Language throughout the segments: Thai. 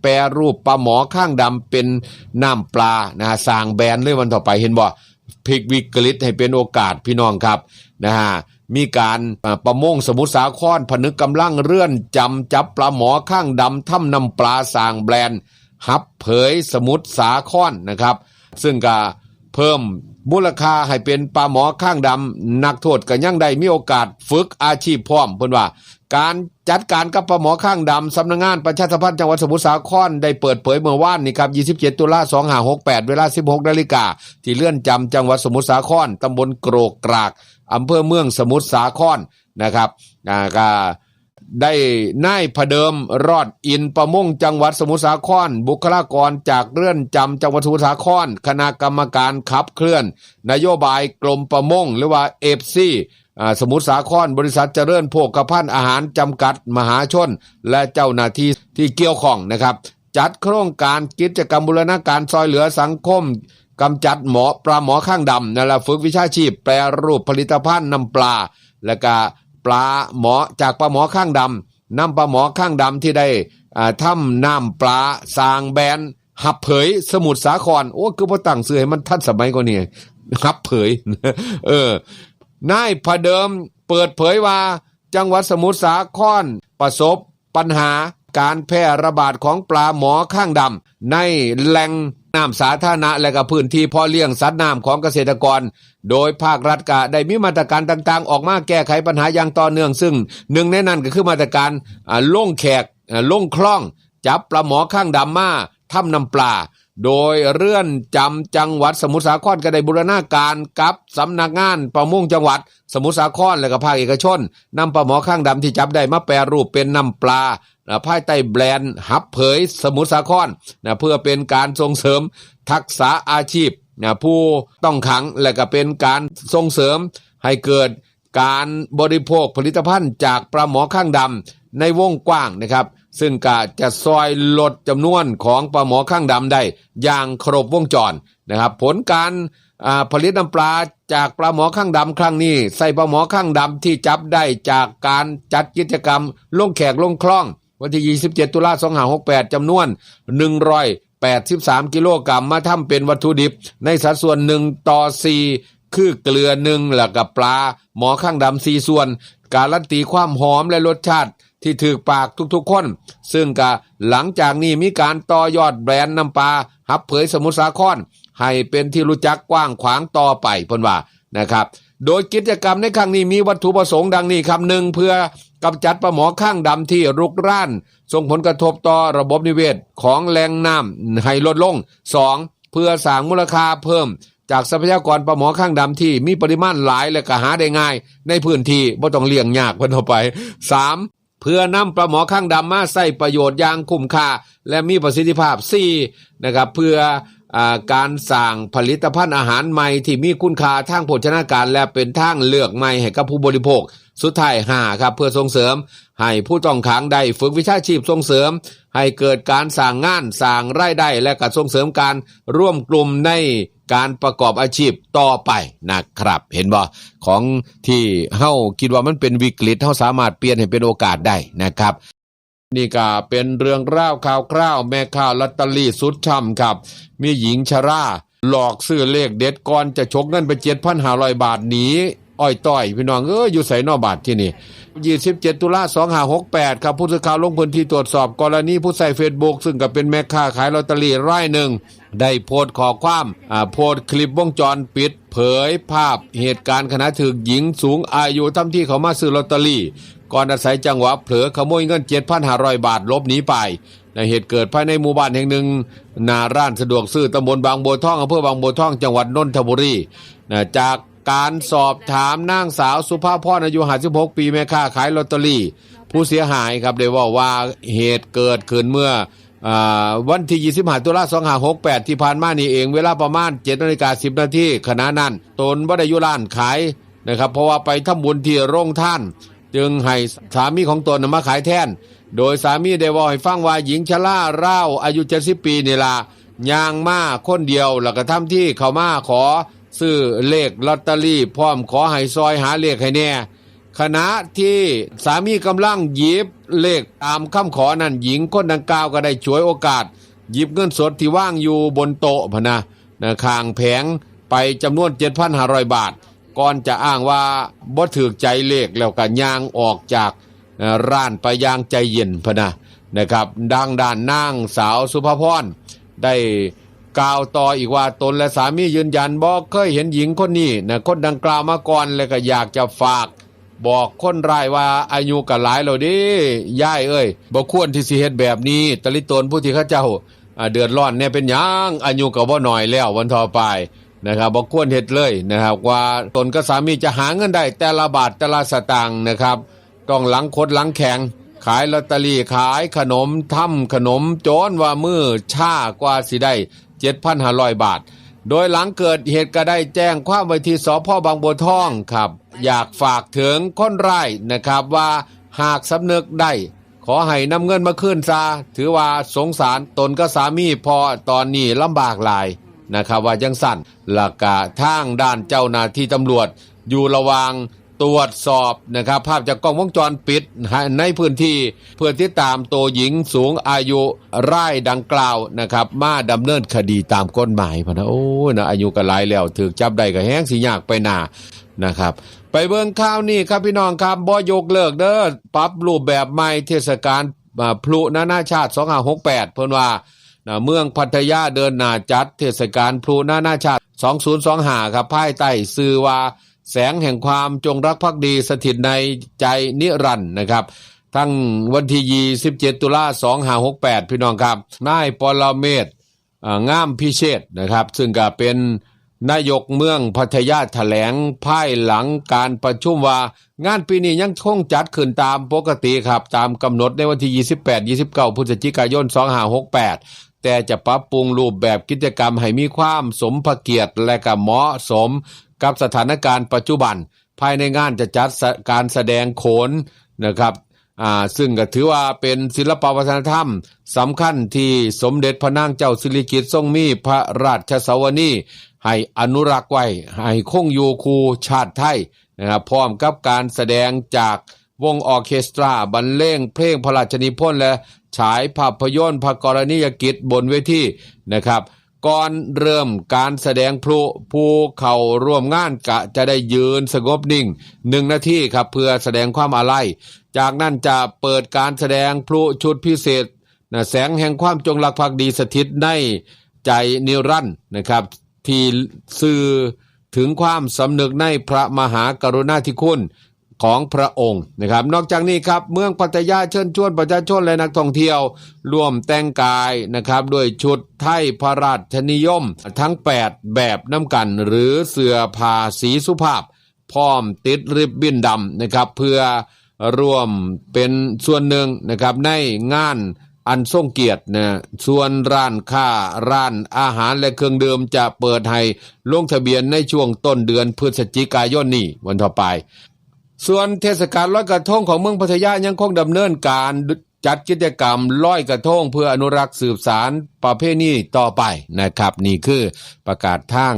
แปรรูปปลาหมอข้างดำเป็นน้ำปลานะฮะสร้างแบรนด์เลยวันต่อไปเห็นบ่พลิกวิกฤตให้เป็นโอกาสพี่น้องครับนะฮะมีการประมงสมุทรสาครผนึกกำลังเรื่อนจำจับปลาหมอข้างดำทำน้ำปลาสร้างแบรนด์ฮับเผยสมุทรสาครนะครับซึ่งก็เพิ่มมูลค่าให้เป็นปลาหมอข้างดำนักโทษก็ยังได้มีโอกาสฝึกอาชีพพร้อมเพิ่นว่าการจัดการกับปลาหมอข้างดำสำนักงานประชาสัมพันธ์จังหวัดสมุทรสาครได้เปิดเผยเมื่อวานนี้ครับ27ตุลาคม2568เวลา 16 นาฬิกาที่เรือนจำจังหวัดสมุทรสาครตำบลโกรกกรากอำเภอเมืองสมุทรสาครนะครับก็ได้นายพเดิมรอดอินประมงจังหวัดสมุทรสาครบุคลากรจากเรือนจำจังหวัดสมุทรสาครคณะกรรมการขับเคลื่อนนโยบายกรมประมงหรือว่า FC สมุทรสาครบริษัทเจริญโภคภัณฑ์อาหารจำกัดมหาชนและเจ้าหน้าที่ที่เกี่ยวข้องนะครับจัดโครงการกิจกรรมบูรณาการซอยเหลือสังคมกำจัดปลาหมอข้างดำนั่นแหละฝึกวิชาชีพแปรรูปผลิตภัณฑ์น้ำปลาและก็ปลาหมอจากปลาหมอข้างดำนำปลาหมอข้างดำที่ได้ทำน้ำปลาสร้างแบรนด์หับเผยสมุทรสาครโอ้คือบ่ตั้งชื่อให้มันทันสมัยกว่านี้หับเผยนายพเดิมเปิดเผยว่าจังหวัดสมุทรสาครประสบปัญหาการแพร่ระบาดของปลาหมอข้างดำในแหล่งน้ำสาธารณะและก็พื้นที่เพาะเลี้ยงสัตว์น้ำของเกษตรกรโดยภาครัฐก็ได้มีมาตรการต่างๆออกมาแก้ไขปัญหาอย่างต่อเนื่องซึ่งหนึ่งในนั้นก็คือมาตรการลงแขกลงคลองจับปลาหมอข้างดำมาทำน้ำปลาโดยเรือนจำจังหวัดสมุทรสาครก็ได้บูรณาการกับสำนักงานประมงจังหวัดสมุทรสาครและก็ภาคเอกชนนำปลาหมอข้างดำที่จับได้มาแปรรูปเป็นน้ำปลาภายใต้แบรนด์หับเผยสมุทรสาครเพื่อเป็นการส่งเสริมทักษะอาชีพผู้ต้องขังและก็เป็นการส่งเสริมให้เกิดการบริโภคผลิตภัณฑ์จากปลาหมอข้างดำในวงกว้างนะครับซึ่งก็จะซอยลดจำนวนของปลาหมอข้างดำได้อย่างครบวงจรนะครับผลการผลิตน้ำปลาจากปลาหมอข้างดำครั้งนี้ใส่ปลาหมอข้างดำที่จับได้จากการจัดกิจกรรมลงแขกลงคลองวันที่27ตุลาคม2568จำนวน183กิโลกรัมมาทำเป็นวัตถุดิบในสัดส่วน1:4คือเกลือ1แล้วก็ปลาหมอข้างดำ4ส่วนการันตีความหอมและรสชาติที่ถูกปากทุกๆคนซึ่งก็หลังจากนี้มีการต่อยอดแบรนด์น้ำปลาหับเผยสมุทรสาครให้เป็นที่รู้จักกว้างขวางต่อไปเพิ่นว่านะครับโดยกิจกรรมในครั้งนี้มีวัตถุประสงค์ดังนี้ครับ1เพื่อกำจัดปลาหมอข้างดำที่รุกรานส่งผลกระทบต่อระบบนิเวศของแหล่งน้ำให้ลดลง2เพื่อสร้างมูลค่าเพิ่มจากทรัพยากรปลาหมอข้างดำที่มีปริมาณหลายและก็หาได้ง่ายในพื้นที่บ่ต้องเลี้ยงยากเพิ่นเอาไป3เพื่อนำปลาหมอข้างดำมาใช้ประโยชน์อย่างคุ้มค่าและมีประสิทธิภาพ4นะครับเพื่อการสร้างผลิตภัณฑ์อาหารใหม่ที่มีคุณค่าทางโภชนาการและเป็นทางเลือกใหม่ให้กับผู้บริโภคสุดท้าย5ครับเพื่อส่งเสริมให้ผู้ต้องขังได้ฝึกวิชาชีพส่งเสริมให้เกิดการสร้างงานสร้างรายได้และก็ส่งเสริมการร่วมกลุ่มในการประกอบอาชีพต่อไปนะครับเห็นบ่ของที่เฮาคิดว่ามันเป็นวิกฤตเฮาสามารถเปลี่ยนให้เป็นโอกาสได้นะครับนี่ก็เป็นเรื่องราวข่าวคราวแม่ค้าลอตเตอรี่สุดช่ำครับมีหญิงชราหลอกซื้อเลขเด็ดก่อนจะฉกเงินไป 7,500 บาทหนีอ้อยต้อยพี่น้องอยู่ไสนอบาทที่นี่27ตุลาคม2568ครับผู้สื่อข่าวลงพื้นที่ตรวจสอบกรณีผู้ใช้ Facebook ซึ่งก็เป็นแม่ค้าขายลอตเตอรี่รายหนึ่งได้โพสต์ข้อความโพสต์คลิปวงจรปิดเผยภาพเหตุการณ์ขณะถูกหญิงสูงอายุทำที่เขามาซื้อลอตเตอรี่ก่อนอาศัยจังหวะเผลอขโมยเงิน 7,500 บาทหลบหนีไปเหตุเกิดภายในหมู่บ้านแห่งหนึ่งหน้าร้านสะดวกซื้อตำบลบางบัวทองอำเภอบางบัวทองจังหวัดนนทบุรีจากการสอบถามนางสาวสุภาพรอายุ56ปีแม่ค้าขายลอตเตอรี่ผู้เสียหายครับได้ว่าเหตุเกิดขึ้นเมื่อวันที่25ตุลาคม2568ที่ผ่านมานี่เองเวลาประมาณ 7:10 น.ขณะนั้นตนบ่ได้อยู่ร้านขายนะครับเพราะว่าไปทำบุญที่โรงทานจึงให้สามีของตนมาขายแทนโดยสามีได้บอกให้ฟังว่าหญิงชราร่าวอายุ70ปีนี่ล่ะย่างมาคนเดียวแล้วก็ทำที่เข้ามาขอซื้อเลขลอตเตอรี่พร้อมขอให้ซอยหาเลขให้แน่ ขณะที่สามีกำลังหยิบเลขตามคำขอนั้นหญิงคนดังกล่าวก็ได้ฉวยโอกาสหยิบเงินสดที่ว่างอยู่บนโต๊ะพะนะข้างแผงไปจำนวน 7,500 บาทก่อนจะอ้างว่าบ่ถูกใจเลขแล้วก็ย่างออกจากร้านไปอย่างใจเย็นพะนะครับดังด้านนางสาวสุภพรได้กล่าวต่ออีกว่าตนและสามียืนยันบ่เคยเห็นหญิงคนนี้คนดังกล่าวมาก่อนแล้วก็อยากจะฝากบอกคนร้ายว่าอายุก็หลายแล้วดิยายเอ้ยบ่ควรที่สิเฮ็ดแบบนี้ตลิตนผู้ที่เขาเจ้าเดือดร้อนเนี่ยเป็นหยังอายุก็บ่น้อยแล้ววันต่อไปนะครับบ่ควรเฮ็ดเลยนะครับว่าตนกับสามีจะหาเงินได้แต่ละบาทแต่ละสตางค์นะครับต้องหลังคดหลังแข็งขายลอตเตอรี่ขายขนมทำขนมโจรว่ามือช้ากว่าสิได้ 7,500 บาทโดยหลังเกิดเหตุก็ได้แจ้งความไว้ที่สภ.บางบัวทองครับอยากฝากถึงคนร้ายนะครับว่าหากสำนึกได้ขอให้นำเงินมาคืนซะถือว่าสงสารตนกับสามีพอตอนนี้ลำบากหลายนะครับว่าจังสั่นและก็ทางด้านเจ้าหน้าที่ตำรวจอยู่ระหว่างตรวจสอบนะครับภาพจากกล้องวงจรปิดในพื้นที่เพื่อติดตามตัวหญิงสูงอายุรายดังกล่าวนะครับมาดำเนินคดีตามกฎหมายพะนะโอ้นะอายุก็หลายแล้วถูกจับได้ก็แห้งสิยากไปหน้านะครับไปเบิ่งข่าวนี้ครับพี่น้องครับบ่ยกเลิกเด้อปรับรูปแบบใหม่เทศกาลพลุนานาชาติ2568เพิ่นว่าเมืองพัทยาเดินหน้าจัดเทศกาลพลุนานาชาติ2025ครับภายใต้ชื่อว่าแสงแห่งความจงรักภักดีสถิตในใจนิรันดร์นะครับทั้งวันที่27ตุลา2568พี่น้องครับนายปรเมศงามพิเชษนะครับซึ่งก็เป็นนายกเมืองพัทยาแถลงภายหลังการประชุมว่างานปีนี้ยังคงจัดขึ้นตามปกติครับตามกำหนดในวันที่28-29พฤศจิกายน2568แต่จะปรับปรุงรูปแบบกิจกรรมให้มีความสมพระเกียรติและก็เหมาะสมกับสถานการณ์ปัจจุบันภายในงานจะจัดการแสดงโขนนะครับซึ่งก็ถือว่าเป็นศิลปวัฒนธรรมสำคัญที่สมเด็จพระนางเจ้าสิริกิติ์ทรงมีพระราชสวนีให้อนุรักษ์ไว้ให้คงอยู่คู่ชาติไทยนะครับพร้อมกับการแสดงจากวงออร์เคสตราบรรเลงเพลงพระราชนิพนธ์และฉายภาพยนตร์พระกรณียกิจบนเวทีนะครับก่อนเริ่มการแสดงพลุผู้เข้าร่วมงานกะจะได้ยืนสงบนิ่ง1 นาทีครับเพื่อแสดงความอาลัยจากนั้นจะเปิดการแสดงพลุชุดพิเศษแสงแห่งความจงรักภักดีสถิตในใจนิรันดร์นะครับที่สื่อถึงความสำนึกในพระมหากรุณาธิคุณของพระองค์นะครับนอกจากนี้ครับเมืองพัทยาเชิญชวนประชาชนและนักท่องเที่ยวร่วมแต่งกายนะครับด้วยชุดไทยพระราชนิยมทั้ง8แบบน้ำกันหรือเสื้อผ้าสีสุภาพพร้อมติดริบบิ้นดำนะครับเพื่อร่วมเป็นส่วนหนึ่งนะครับในงานอันทรงเกียรตินะส่วนร้านค้าร้านอาหารและเครื่องดื่มจะเปิดให้ลงทะเบียนในช่วงต้นเดือนพฤศจิกายนนี้วันต่อไปส่วนเทศกาลลอยกระทงของเมืองพัทยายังคงดำเนินการจัดกิจกรรมลอยกระทงเพื่ออนุรักษ์สืบสานประเพณีต่อไปนะครับนี่คือประกาศทาง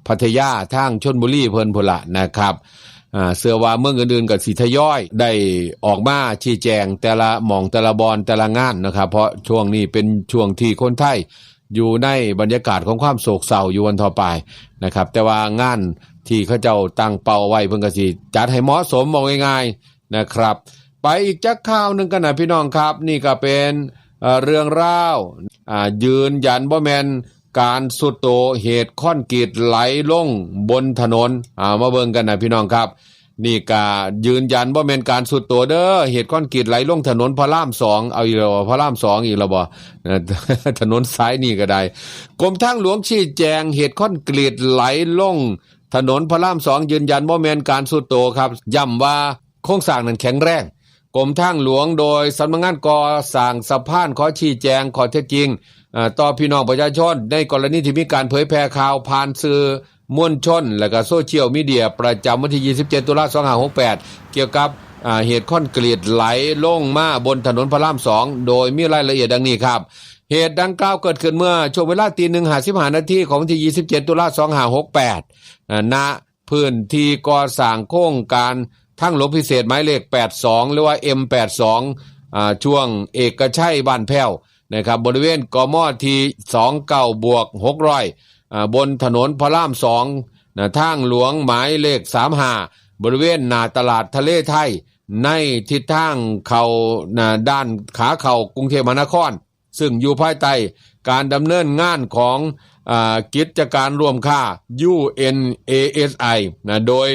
พัทยาทางชลบุรีเพิ่นพุ่นละนะครับเสื้อว่าเมืองอื่นๆก็สิทยอยได้ออกมาชี้แจงแต่ละหม่องแต่ละบอนแต่ละงานนะครับเพราะช่วงนี้เป็นช่วงที่คนไทยอยู่ในบรรยากาศของความโศกเศร้าอยู่วันต่อไปนะครับแต่ว่างานที่เขาเจ้าตั้งเป้าไว้เพิ่นก็สิจัดให้เหมาะสมมองง่ายๆนะครับไปอีกจักข่าวนึงกันนะพี่น้องครับนี่ก็เป็นเรื่องราวยืนยันบ่แม่นการสุดโตเหตุคอนกรีตไหลลงบนถนนมาเบิ่งกันนะพี่น้องครับนี่ก็ยืนยันบ่แม่นการสุดโตเด้อเหตุคอนกรีตไหลลงถนนพระราม2เอาอีกแล้วพระราม2อีกแล้วบ่ ถนนสายนี่ก็ได้กรมทางหลวงชี้แจงเหตุคอนกรีตไหลลงถนนพระราม2ยืนยันบ่แม่นการสุดโตครับย้ำว่าโครงสร้างนั้นแข็งแรงกรมทางหลวงโดยสำนักงานก่อสร้างสะพานขอชี้แจงข้อเท็จจริงต่อพี่น้องประชาชนในกรณีที่มีการเผยแพร่ข่าวผ่านสื่อมวลชนและก็โซเชียลมีเดียประจำวันที่27ตุลาคม2568เกี่ยวกับเหตุคอนกรีตไหลลงมาบนถนนพระราม2โดยมีรายละเอียดดังนี้ครับเหตุดังกล่าวเกิดขึ้นเมื่อช่วงเวลา 1:55 นาทีของวันที่27ตุลาคม2568ณพื้นที่ก่อสร้างโครงการ ทางหลวงพิเศษหมายเลข82หรือว่า M82 ช่วงเอกชัยบ้านแพ้วนะครับบริเวณกมที่29+600บนถนนพระราม2ทางหลวงหมายเลข35บริเวณหน้าตลาดทะเลไทยในทิศทางเข้าด้านขาเข้ากรุงเทพมหานครซึ่งอยู่ภายใต้การดำเนินงานของกิจการร่วมค่า UNASI โดย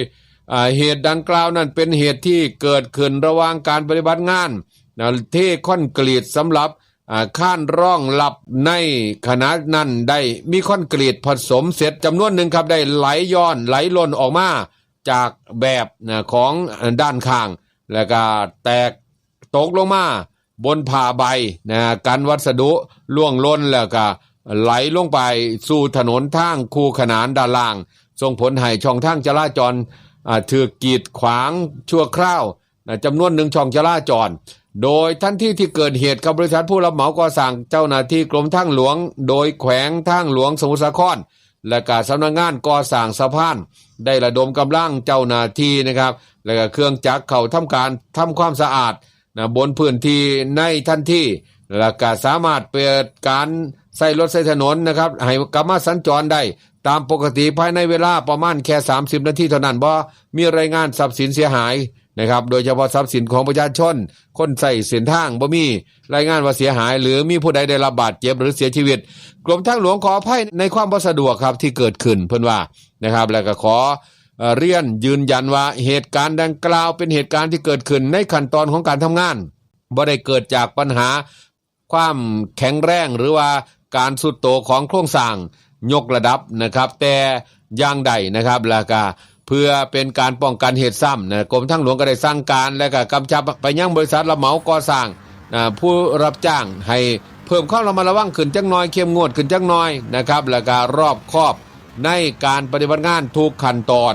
เหตุดังกล่าวนั้นเป็นเหตุที่เกิดขึ้นระหว่างการปฏิบัติงานเทคอนกรีตสำหรับข้านร่องลับในขณะนั้นได้มีคอนกรีตผสมเสร็จจำนวนหนึ่งครับได้ไหลย้อนไหลล่นออกมาจากแบบของด้านข้างแล้วก็แตกตกลงมาบนผ้าใบกันวัสดุล่วงล้นแล้วก็ไหลลงไปสู่ถนนทางคูขนานด้านล่างส่งผลให้ช่องทางจราจรถูกกีดขวางชั่วคราวจำนวน1ช่องจราจรโดยทันทีที่เกิดเหตุกับบริษัทผู้รับเหมาก่อสร้างเจ้าหน้าที่กรมทางหลวงโดยแขวงทางหลวงสมุทรสาครและก็สำนักงานก่อสร้างสะพานได้ระดมกำลังเจ้าหน้าที่นะครับและก็เครื่องจักรเข้าทำการทำความสะอาดบนพื้นที่ในทันทีและก็สามารถเปิดการใช้รถใช้ถนนนะครับให้กลับมาสัญจรได้ตามปกติภายในเวลาประมาณแค่30นาทีเท่านั้นบ่มีรายงานทรัพย์สินเสียหายนะครับโดยเฉพาะทรัพย์สินของประชาชนคนใช้เส้นทางบ่มีรายงานว่าเสียหายหรือมีผู้ใดได้รับบาดเจ็บหรือเสียชีวิตกรมทางหลวงขออภัยในความบ่สะดวกครับที่เกิดขึ้นเพิ่นว่านะครับแล้วก็ขอเรียนยืนยันว่าเหตุการณ์ดังกล่าวเป็นเหตุการณ์ที่เกิดขึ้นในขั้นตอนของการทำงานบ่ได้เกิดจากปัญหาความแข็งแรงหรือว่าการสุดโต่งของโครงสร้างยกระดับนะครับแต่อย่างใดนะครับแล้วก็เพื่อเป็นการป้องกันเหตุซ้ำกรมทางหลวงก็ได้สั่งการและก็กำชับไปยังบริษัทรับเหมาก่อสร้างผู้รับจ้างให้เพิ่มความระมัดระวังขึ้นจักหน่อยเข้มงวดขึ้นจักหน่อยนะครับแล้วก็รอบคอบในการปฏิบัติงานทุกขั้นตอน